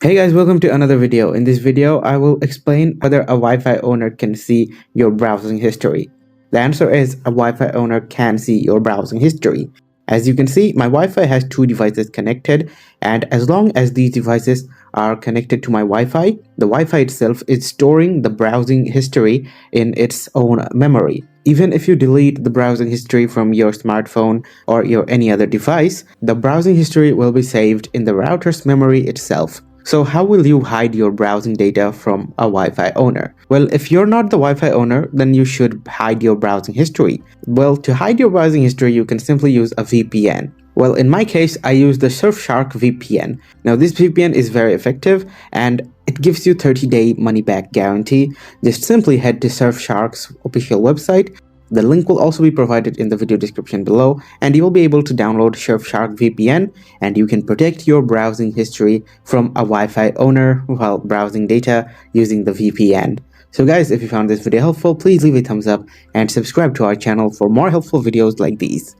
Hey guys, welcome to another video. In this video, I will explain whether a Wi-Fi owner can see your browsing history. The answer is a Wi-Fi owner can see your browsing history. As you can see, my Wi-Fi has two devices connected, and as long as these devices are connected to my Wi-Fi, the Wi-Fi itself is storing the browsing history in its own memory. Even if you delete the browsing history from your smartphone or your any other device, the browsing history will be saved in the router's memory itself. So how will you hide your browsing data from a Wi-Fi owner? Well, if you're not the Wi-Fi owner, then you should hide your browsing history. Well, to hide your browsing history, you can simply use a VPN. Well, in my case, I use the Surfshark VPN. Now, this VPN is very effective and it gives you 30-day money-back guarantee. Just simply head to Surfshark's official website. The link will also be provided in the video description below, and you will be able to download Surfshark VPN, and you can protect your browsing history from a Wi-Fi owner while browsing data using the VPN. So guys, if you found this video helpful, please leave a thumbs up and subscribe to our channel for more helpful videos like these.